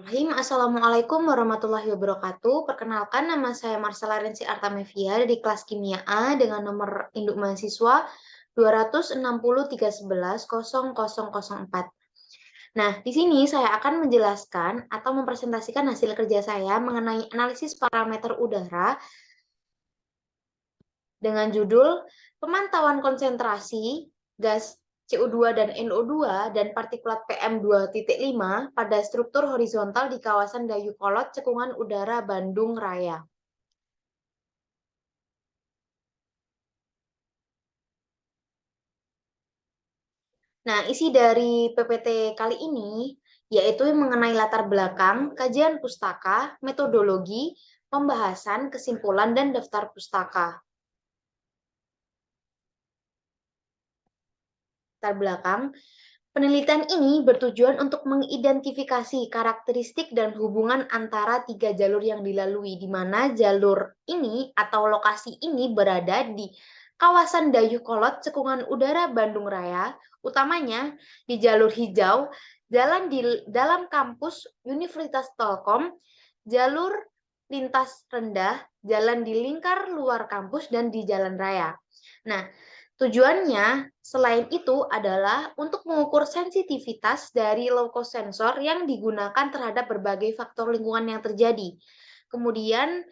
Assalamualaikum warahmatullahi wabarakatuh. Perkenalkan, nama saya Marsala Rensi Artamevia dari kelas Kimia A dengan nomor induk mahasiswa 260.311.0004. Nah, di sini saya akan menjelaskan atau mempresentasikan hasil kerja saya mengenai analisis parameter udara dengan judul Pemantauan konsentrasi gas CO2 dan NO2 dan partikulat PM2.5 pada struktur horizontal di kawasan Dayeuhkolot, Cekungan Udara, Bandung Raya. Nah, isi dari PPT kali ini yaitu mengenai latar belakang, kajian pustaka, metodologi, pembahasan, kesimpulan, dan daftar pustaka. Latar belakang, penelitian ini bertujuan untuk mengidentifikasi karakteristik dan hubungan antara tiga jalur yang dilalui, di mana jalur ini atau lokasi ini berada di kawasan Dayeuhkolot, Cekungan Udara, Bandung Raya, utamanya di jalur hijau, jalan di dalam kampus Universitas Telkom, jalur lintas rendah, jalan di lingkar luar kampus, dan di jalan raya. Nah, tujuannya selain itu adalah untuk mengukur sensitivitas dari low-cost sensor yang digunakan terhadap berbagai faktor lingkungan yang terjadi. Kemudian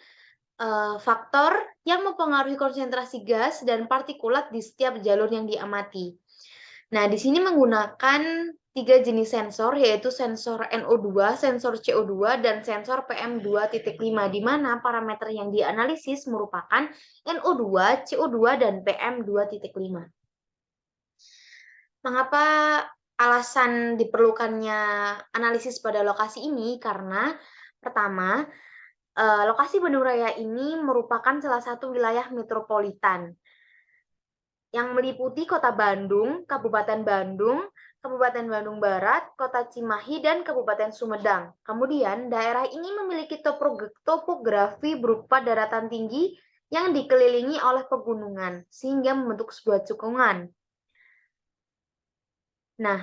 faktor yang mempengaruhi konsentrasi gas dan partikulat di setiap jalur yang diamati. Nah, di sini menggunakan tiga jenis sensor, yaitu sensor NO2, sensor CO2, dan sensor PM2.5, di mana parameter yang dianalisis merupakan NO2, CO2, dan PM2.5. Mengapa alasan diperlukannya analisis pada lokasi ini? Karena pertama, lokasi Bandung Raya ini merupakan salah satu wilayah metropolitan yang meliputi Kota Bandung, Kabupaten Bandung, Kabupaten Bandung Barat, Kota Cimahi, dan Kabupaten Sumedang. Kemudian, daerah ini memiliki topografi berupa daratan tinggi yang dikelilingi oleh pegunungan, sehingga membentuk sebuah cekungan. Nah,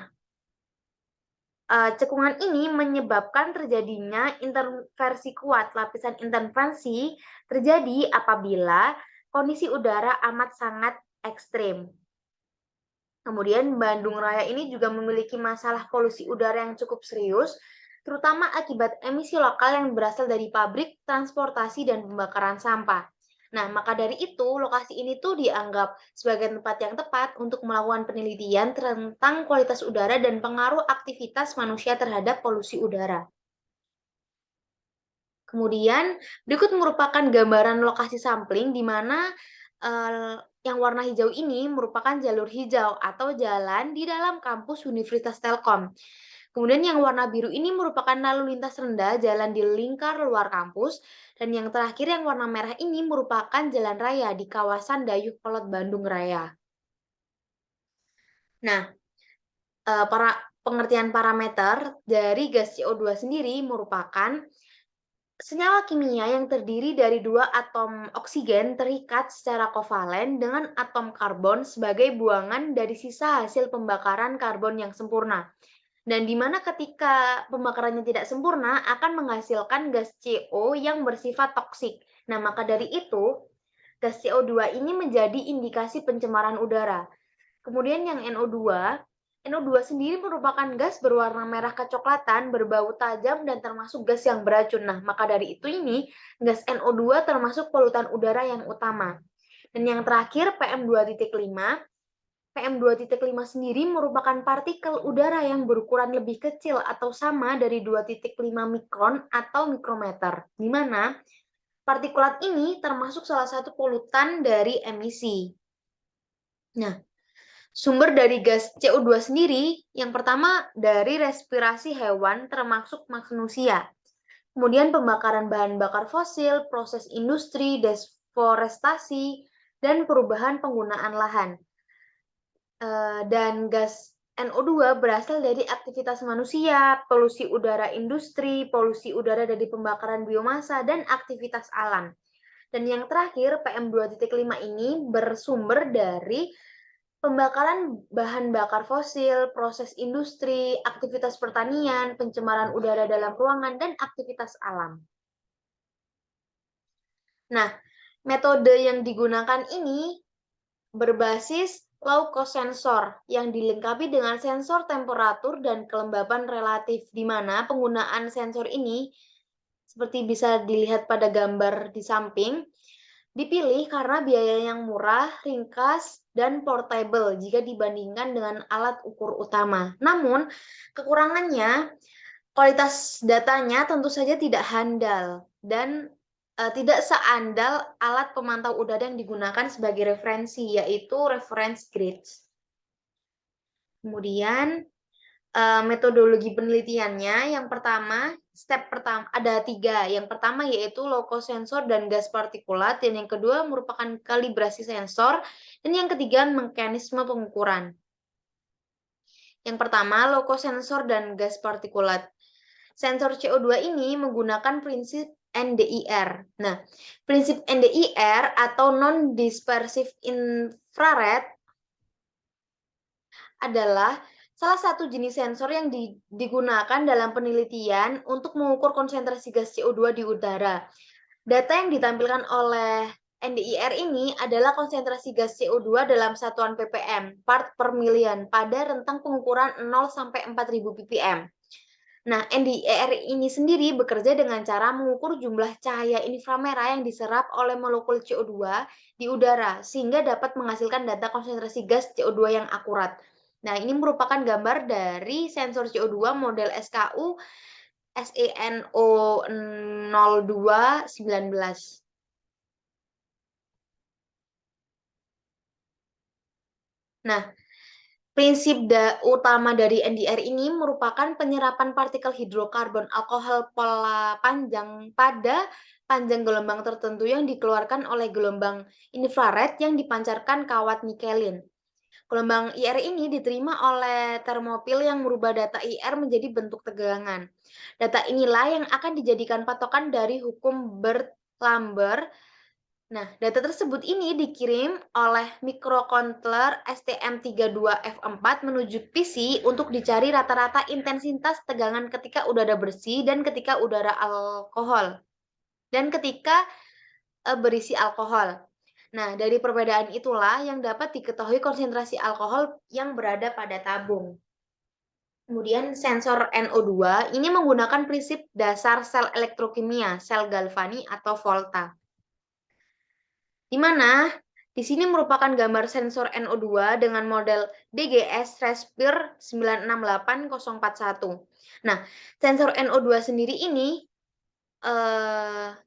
cekungan ini menyebabkan terjadinya interversi kuat. Lapisan intervensi terjadi apabila kondisi udara amat sangat ekstrim. Kemudian Bandung Raya ini juga memiliki masalah polusi udara yang cukup serius, terutama akibat emisi lokal yang berasal dari pabrik, transportasi, dan pembakaran sampah. Nah, maka dari itu, lokasi ini tuh dianggap sebagai tempat yang tepat untuk melakukan penelitian tentang kualitas udara dan pengaruh aktivitas manusia terhadap polusi udara. Kemudian, berikut merupakan gambaran lokasi sampling di mana yang warna hijau ini merupakan jalur hijau atau jalan di dalam kampus Universitas Telkom. Kemudian yang warna biru ini merupakan lalu lintas rendah, jalan di lingkar luar kampus. Dan yang terakhir yang warna merah ini merupakan jalan raya di kawasan Dayeuhkolot, Bandung Raya. Nah, pengertian parameter dari gas CO2 sendiri merupakan senyawa kimia yang terdiri dari dua atom oksigen terikat secara kovalen dengan atom karbon sebagai buangan dari sisa hasil pembakaran karbon yang sempurna. Dan di mana ketika pembakarannya tidak sempurna akan menghasilkan gas CO yang bersifat toksik. Nah, maka dari itu, gas CO2 ini menjadi indikasi pencemaran udara. Kemudian yang NO2 sendiri merupakan gas berwarna merah kecoklatan, berbau tajam, dan termasuk gas yang beracun. Nah, maka dari itu ini, gas NO2 termasuk polutan udara yang utama. Dan yang terakhir, PM2.5. PM2.5 sendiri merupakan partikel udara yang berukuran lebih kecil atau sama dari 2.5 mikron atau mikrometer, di mana partikulat ini termasuk salah satu polutan dari emisi. Nah, sumber dari gas CO2 sendiri, yang pertama dari respirasi hewan termasuk manusia. Kemudian pembakaran bahan bakar fosil, proses industri, deforestasi, dan perubahan penggunaan lahan. Dan gas NO2 berasal dari aktivitas manusia, polusi udara industri, polusi udara dari pembakaran biomasa, dan aktivitas alam. Dan yang terakhir, PM2.5 ini bersumber dari Pembakaran bahan bakar fosil, proses industri, aktivitas pertanian, pencemaran udara dalam ruangan, dan aktivitas alam. Nah, metode yang digunakan ini berbasis low cost sensor yang dilengkapi dengan sensor temperatur dan kelembapan relatif, di mana penggunaan sensor ini seperti bisa dilihat pada gambar di samping, dipilih karena biaya yang murah, ringkas, dan portable jika dibandingkan dengan alat ukur utama. Namun, kekurangannya, kualitas datanya tentu saja tidak handal dan tidak seandal alat pemantau udara yang digunakan sebagai referensi, yaitu reference grids. Kemudian, metodologi penelitiannya, yang pertama, step pertama ada 3. Yang pertama yaitu low cost sensor dan gas partikulat, dan yang kedua merupakan kalibrasi sensor, dan yang ketiga mekanisme pengukuran. Yang pertama, low cost sensor dan gas partikulat. Sensor CO2 ini menggunakan prinsip NDIR. Nah, prinsip NDIR atau non-dispersive infrared adalah salah satu jenis sensor yang digunakan dalam penelitian untuk mengukur konsentrasi gas CO2 di udara. Data yang ditampilkan oleh NDIR ini adalah konsentrasi gas CO2 dalam satuan ppm, part per million, pada rentang pengukuran 0 sampai 4000 ppm. Nah, NDIR ini sendiri bekerja dengan cara mengukur jumlah cahaya inframerah yang diserap oleh molekul CO2 di udara, sehingga dapat menghasilkan data konsentrasi gas CO2 yang akurat. Nah, ini merupakan gambar dari sensor CO2 model SKU SENO 0219. Nah, prinsip utama dari NDR ini merupakan penyerapan partikel hidrokarbon alkohol pola panjang pada panjang gelombang tertentu yang dikeluarkan oleh gelombang infrared yang dipancarkan kawat nikelin. Gelombang IR ini diterima oleh termopil yang merubah data IR menjadi bentuk tegangan. Data inilah yang akan dijadikan patokan dari hukum Bert-Lambert. Nah, data tersebut ini dikirim oleh microcontroller STM32F4 menuju PC untuk dicari rata-rata intensitas tegangan ketika udara bersih dan ketika udara alkohol dan ketika berisi alkohol. Nah, dari perbedaan itulah yang dapat diketahui konsentrasi alkohol yang berada pada tabung. Kemudian sensor NO2 ini menggunakan prinsip dasar sel elektrokimia, sel Galvani atau Volta. Di mana di sini merupakan gambar sensor NO2 dengan model DGS Respir 968041. Nah, sensor NO2 sendiri ini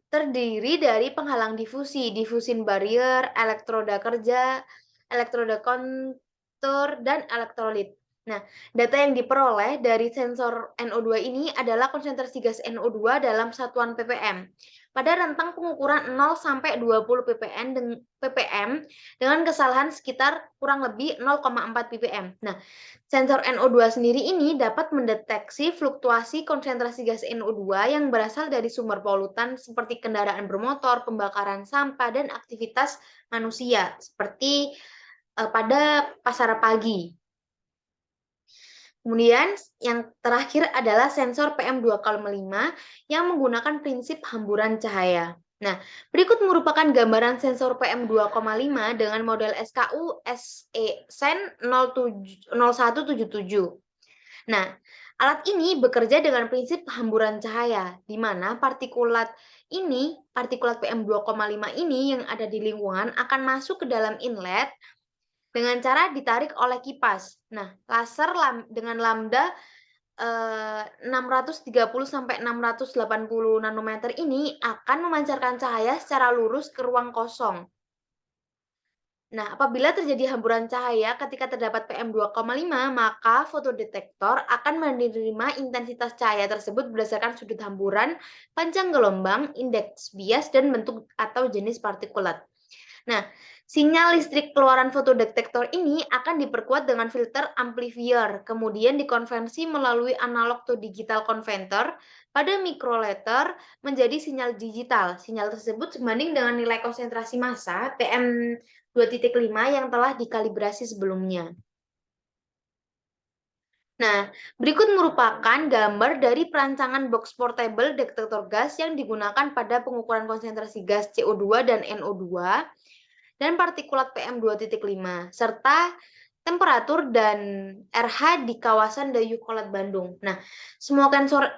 terdiri dari penghalang difusi, diffusion barrier, elektroda kerja, elektroda kontur, dan elektrolit. Nah, data yang diperoleh dari sensor NO2 ini adalah konsentrasi gas NO2 dalam satuan ppm pada rentang pengukuran 0 sampai 20 ppm dengan kesalahan sekitar kurang lebih 0,4 ppm. Nah, sensor NO2 sendiri ini dapat mendeteksi fluktuasi konsentrasi gas NO2 yang berasal dari sumber polutan seperti kendaraan bermotor, pembakaran sampah, dan aktivitas manusia seperti pada pasar pagi. Kemudian yang terakhir adalah sensor PM2,5 yang menggunakan prinsip hamburan cahaya. Nah, berikut merupakan gambaran sensor PM2,5 dengan model SKU SEN 0177. Nah, alat ini bekerja dengan prinsip hamburan cahaya, di mana partikulat PM2,5 ini yang ada di lingkungan akan masuk ke dalam inlet dengan cara ditarik oleh kipas. Nah, laser dengan lambda 630 sampai 680 nanometer ini akan memancarkan cahaya secara lurus ke ruang kosong. Nah, apabila terjadi hamburan cahaya ketika terdapat PM2,5, maka fotodetektor akan menerima intensitas cahaya tersebut berdasarkan sudut hamburan, panjang gelombang, indeks bias, dan bentuk atau jenis partikulat. Nah, Sinyal listrik keluaran fotodetektor ini akan diperkuat dengan filter amplifier, kemudian dikonversi melalui analog to digital converter pada microletter menjadi sinyal digital. Sinyal tersebut sebanding dengan nilai konsentrasi massa PM2.5 yang telah dikalibrasi sebelumnya. Nah, berikut merupakan gambar dari perancangan box portable detektor gas yang digunakan pada pengukuran konsentrasi gas CO2 dan NO2 dan partikulat PM2.5 serta temperatur dan RH di kawasan Dayeuhkolot Bandung. Nah, semua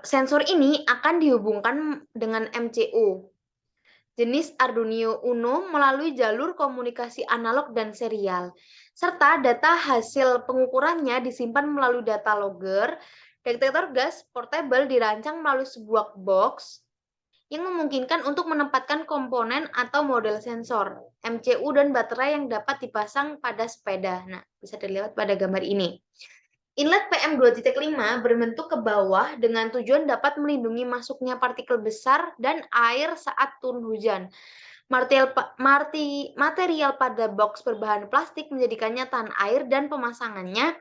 sensor ini akan dihubungkan dengan MCU jenis Arduino Uno melalui jalur komunikasi analog dan serial, serta data hasil pengukurannya disimpan melalui data logger. Detektor gas portable dirancang melalui sebuah box yang memungkinkan untuk menempatkan komponen atau model sensor, MCU, dan baterai yang dapat dipasang pada sepeda. Nah, bisa dilihat pada gambar ini. Inlet PM2.5 berbentuk ke bawah dengan tujuan dapat melindungi masuknya partikel besar dan air saat turun hujan. Material pada box berbahan plastik menjadikannya tahan air dan pemasangannya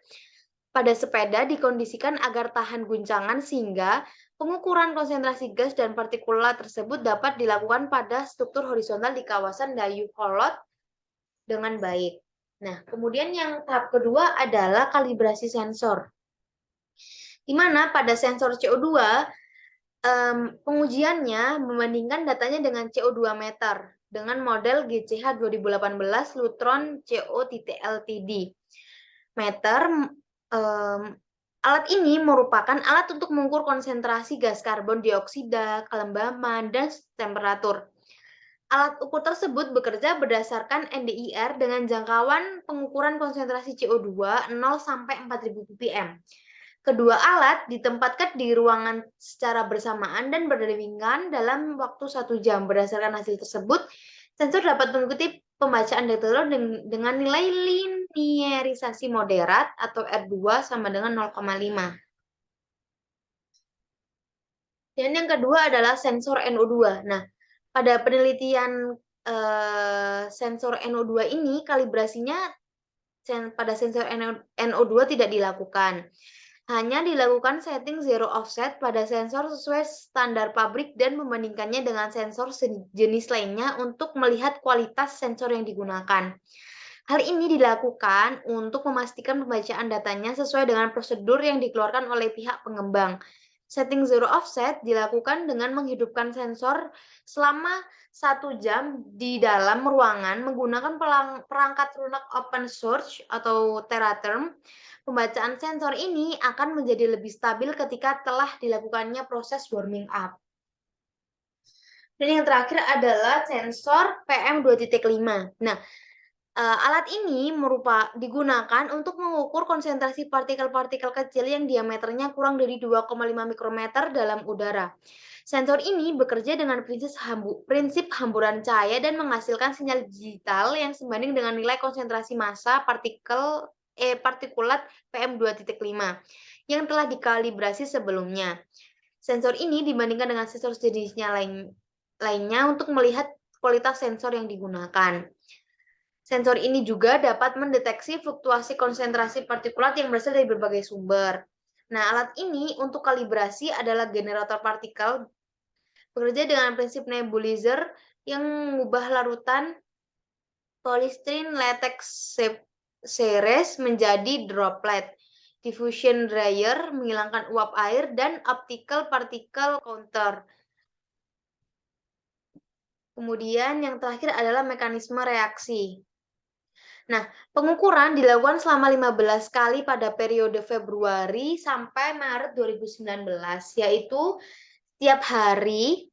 pada sepeda dikondisikan agar tahan guncangan sehingga pengukuran konsentrasi gas dan partikulat tersebut dapat dilakukan pada struktur horizontal di kawasan Dayeuhkolot dengan baik. Nah, kemudian yang tahap kedua adalah kalibrasi sensor. Di mana pada sensor CO2, pengujiannya membandingkan datanya dengan CO2 meter dengan model GCH 2018 Lutron CO-LTD. Meter, alat ini merupakan alat untuk mengukur konsentrasi gas karbon dioksida, kelembaban, dan temperatur. Alat ukur tersebut bekerja berdasarkan NDIR dengan jangkauan pengukuran konsentrasi CO2 0 sampai 4000 ppm. Kedua alat ditempatkan di ruangan secara bersamaan dan berdekatan dalam waktu 1 jam. Berdasarkan hasil tersebut, sensor dapat mengikuti pembacaan detektor dengan nilai linearisasi moderat atau R2 sama dengan 0,5. Dan yang kedua adalah sensor NO2. Nah, pada penelitian sensor NO2 ini, kalibrasinya pada sensor NO2 tidak dilakukan. Hanya dilakukan setting zero offset pada sensor sesuai standar pabrik dan membandingkannya dengan sensor jenis lainnya untuk melihat kualitas sensor yang digunakan. Hal ini dilakukan untuk memastikan pembacaan datanya sesuai dengan prosedur yang dikeluarkan oleh pihak pengembang. Setting zero offset dilakukan dengan menghidupkan sensor selama 1 jam di dalam ruangan menggunakan perangkat lunak open source atau Teraterm. Pembacaan sensor ini akan menjadi lebih stabil ketika telah dilakukannya proses warming up. Dan yang terakhir adalah sensor PM2.5. Nah, alat ini digunakan untuk mengukur konsentrasi partikel-partikel kecil yang diameternya kurang dari 2,5 mikrometer dalam udara. Sensor ini bekerja dengan prinsip hamburan cahaya dan menghasilkan sinyal digital yang sebanding dengan nilai konsentrasi massa partikulat PM2.5 yang telah dikalibrasi sebelumnya. Sensor ini dibandingkan dengan sensor jenisnya lainnya untuk melihat kualitas sensor yang digunakan. Sensor ini juga dapat mendeteksi fluktuasi konsentrasi partikulat yang berasal dari berbagai sumber. Nah, alat ini untuk kalibrasi adalah generator partikel, bekerja dengan prinsip nebulizer yang mengubah larutan polystyrene latex series menjadi droplet, diffusion dryer menghilangkan uap air, dan optical particle counter. Kemudian yang terakhir adalah mekanisme reaksi. Nah, pengukuran dilakukan selama 15 kali pada periode Februari sampai Maret 2019, yaitu setiap hari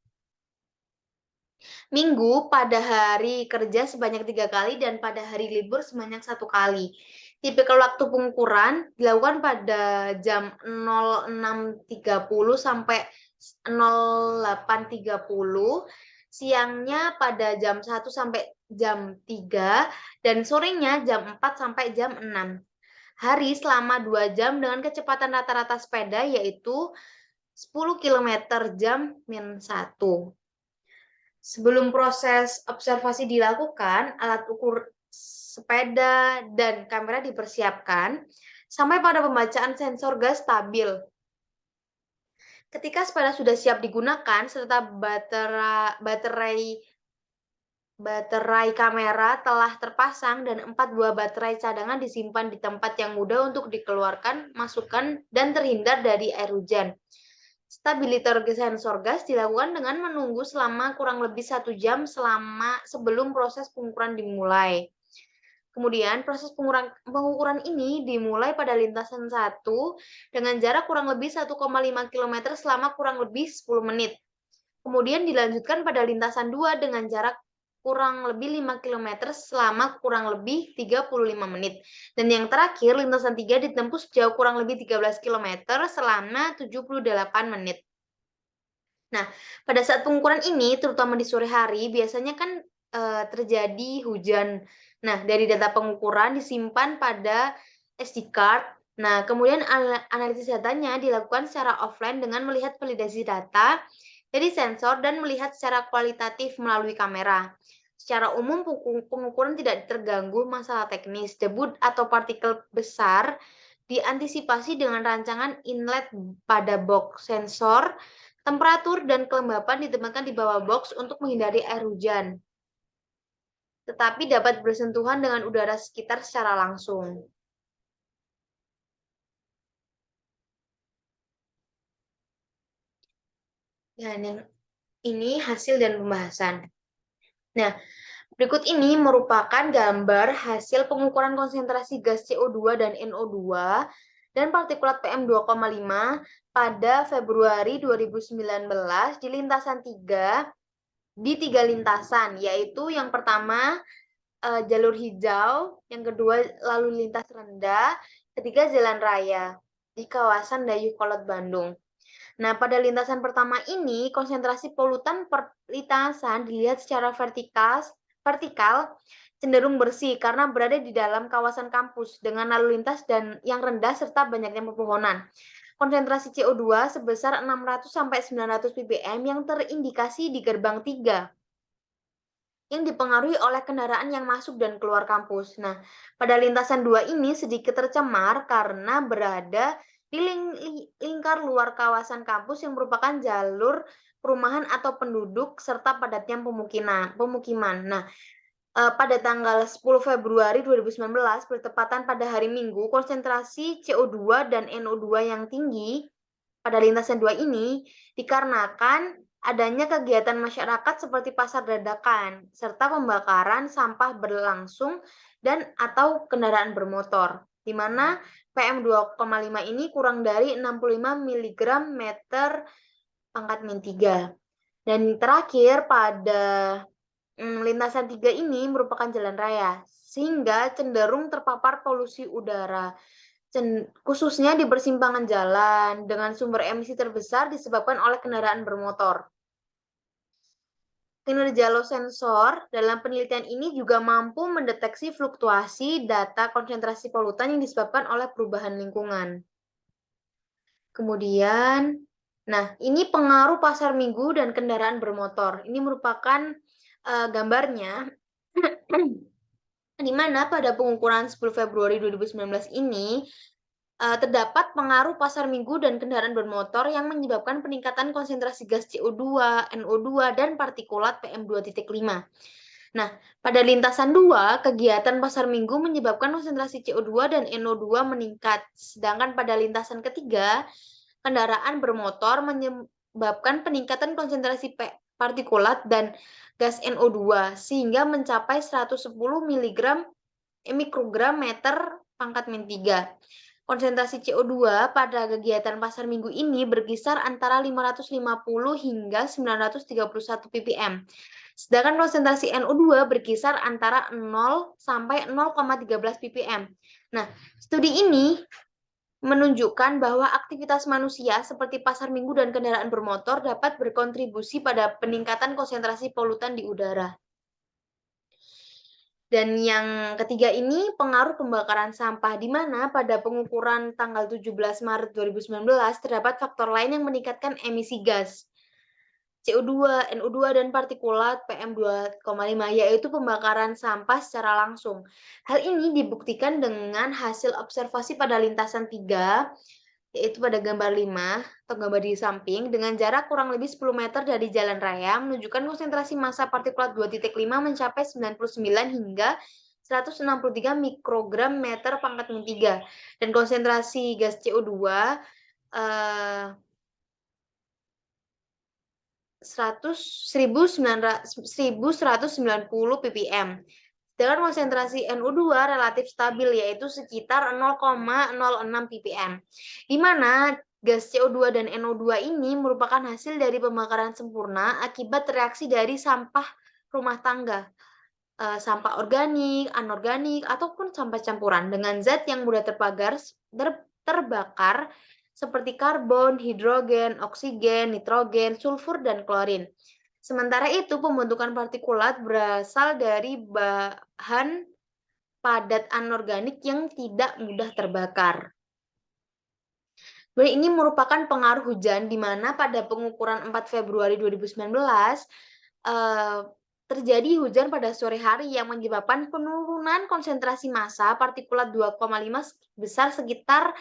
Minggu pada hari kerja sebanyak 3 kali dan pada hari libur sebanyak 1 kali. Tipikal waktu pengukuran dilakukan pada jam 06.30 sampai 08.30, siangnya pada jam 1 sampai jam 3, dan sorenya jam 4 sampai jam 6. Hari selama 2 jam dengan kecepatan rata-rata sepeda yaitu 10 km jam min 1. Sebelum proses observasi dilakukan, alat ukur sepeda, dan kamera dipersiapkan sampai pada pembacaan sensor gas stabil. Ketika sepeda sudah siap digunakan serta baterai kamera telah terpasang dan 4 buah baterai cadangan disimpan di tempat yang mudah untuk dikeluarkan, masukkan, dan terhindar dari air hujan. Stabilizer sensor gas dilakukan dengan menunggu selama kurang lebih 1 jam sebelum proses pengukuran dimulai. Kemudian proses pengukuran ini dimulai pada lintasan 1 dengan jarak kurang lebih 1,5 km selama kurang lebih 10 menit. Kemudian dilanjutkan pada lintasan 2 dengan jarak kurang lebih 5 km selama kurang lebih 35 menit. Dan yang terakhir, lintasan 3 ditempuh sejauh kurang lebih 13 km selama 78 menit. Nah, pada saat pengukuran ini, terutama di sore hari, biasanya kan terjadi hujan. Nah, dari data pengukuran disimpan pada SD card. Nah, kemudian analisis datanya dilakukan secara offline dengan melihat validasi data dari sensor dan melihat secara kualitatif melalui kamera. Secara umum, pengukuran tidak terganggu masalah teknis, debu atau partikel besar diantisipasi dengan rancangan inlet pada box sensor. Temperatur dan kelembapan ditempatkan di bawah box untuk menghindari air hujan, tetapi dapat bersentuhan dengan udara sekitar secara langsung. Dan yang ini hasil dan pembahasan. Nah, berikut ini merupakan gambar hasil pengukuran konsentrasi gas CO2 dan NO2 dan partikulat PM2,5 pada Februari 2019 di lintasan 3, di 3 lintasan, yaitu yang pertama jalur hijau, yang kedua lalu lintas rendah, ketiga jalan raya di kawasan Dayeuhkolot, Bandung. Nah, pada lintasan pertama ini, konsentrasi polutan per lintasan dilihat secara vertikal cenderung bersih karena berada di dalam kawasan kampus dengan lalu lintas dan yang rendah serta banyaknya pepohonan. Konsentrasi CO2 sebesar 600 sampai 900 ppm yang terindikasi di gerbang 3 yang dipengaruhi oleh kendaraan yang masuk dan keluar kampus. Nah, pada lintasan 2 ini sedikit tercemar karena berada di lingkar luar kawasan kampus yang merupakan jalur perumahan atau penduduk serta padatnya pemukiman. Nah, pada tanggal 10 Februari 2019 bertepatan pada hari Minggu, konsentrasi CO2 dan NO2 yang tinggi pada lintasan 2 ini dikarenakan adanya kegiatan masyarakat seperti pasar dadakan, serta pembakaran sampah berlangsung dan atau kendaraan bermotor, di mana PM2,5 ini kurang dari 65 mg meter pangkat min 3. Dan terakhir pada lintasan 3 ini merupakan jalan raya, sehingga cenderung terpapar polusi udara khususnya di persimpangan jalan dengan sumber emisi terbesar disebabkan oleh kendaraan bermotor. Kinerja low sensor dalam penelitian ini juga mampu mendeteksi fluktuasi data konsentrasi polutan yang disebabkan oleh perubahan lingkungan. Kemudian, nah ini pengaruh pasar minggu dan kendaraan bermotor. Ini merupakan gambarnya di mana pada pengukuran 10 Februari 2019 ini terdapat pengaruh pasar minggu dan kendaraan bermotor yang menyebabkan peningkatan konsentrasi gas CO2, NO2, dan partikulat PM2.5. Nah, pada lintasan 2, kegiatan pasar minggu menyebabkan konsentrasi CO2 dan NO2 meningkat, sedangkan pada lintasan ketiga, kendaraan bermotor menyebabkan peningkatan konsentrasi partikulat dan gas NO2 sehingga mencapai 110 mikrogram meter pangkat min 3. Konsentrasi CO2 pada kegiatan pasar minggu ini berkisar antara 550 hingga 931 ppm. Sedangkan konsentrasi NO2 berkisar antara 0 sampai 0,13 ppm. Nah, studi ini menunjukkan bahwa aktivitas manusia seperti pasar minggu dan kendaraan bermotor dapat berkontribusi pada peningkatan konsentrasi polutan di udara. Dan yang ketiga ini pengaruh pembakaran sampah, di mana pada pengukuran tanggal 17 Maret 2019 terdapat faktor lain yang meningkatkan emisi gas. CO2, NO2, dan partikulat PM2,5, yaitu pembakaran sampah secara langsung. Hal ini dibuktikan dengan hasil observasi pada lintasan 3, yaitu pada gambar 5 atau gambar di samping, dengan jarak kurang lebih 10 meter dari jalan raya, menunjukkan konsentrasi massa partikulat 2,5 mencapai 99 hingga 163 mikrogram meter pangkat min 3, dan konsentrasi gas CO2 1190 ppm. Sedangkan konsentrasi NO2 relatif stabil, yaitu sekitar 0,06 ppm, di mana gas CO2 dan NO2 ini merupakan hasil dari pembakaran sempurna akibat reaksi dari sampah rumah tangga, sampah organik, anorganik, ataupun sampah campuran dengan zat yang mudah terbakar seperti karbon, hidrogen, oksigen, nitrogen, sulfur, dan klorin. Sementara itu, pembentukan partikulat berasal dari bahan padat anorganik yang tidak mudah terbakar. Ini merupakan pengaruh hujan, di mana pada pengukuran 4 Februari 2019 terjadi hujan pada sore hari yang menyebabkan penurunan konsentrasi massa partikulat 2,5 besar sekitar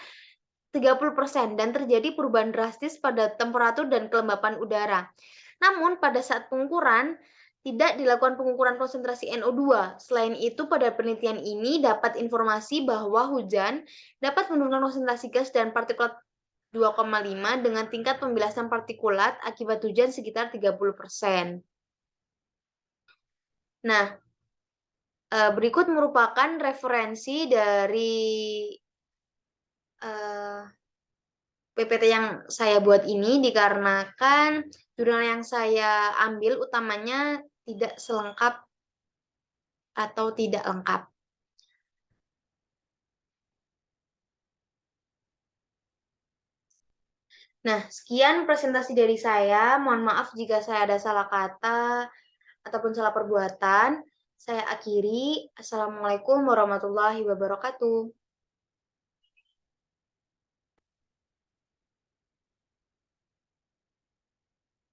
30% dan terjadi perubahan drastis pada temperatur dan kelembapan udara. Namun pada saat pengukuran tidak dilakukan pengukuran konsentrasi NO2. Selain itu, pada penelitian ini dapat informasi bahwa hujan dapat menurunkan konsentrasi gas dan partikulat 2,5 dengan tingkat pembilasan partikulat akibat hujan sekitar 30%. Nah, berikut merupakan referensi dari PPT yang saya buat ini, dikarenakan jurnal yang saya ambil utamanya tidak selengkap atau tidak lengkap. Nah, sekian presentasi dari saya. Mohon maaf jika saya ada salah kata ataupun salah perbuatan. Saya akhiri. Assalamualaikum warahmatullahi wabarakatuh.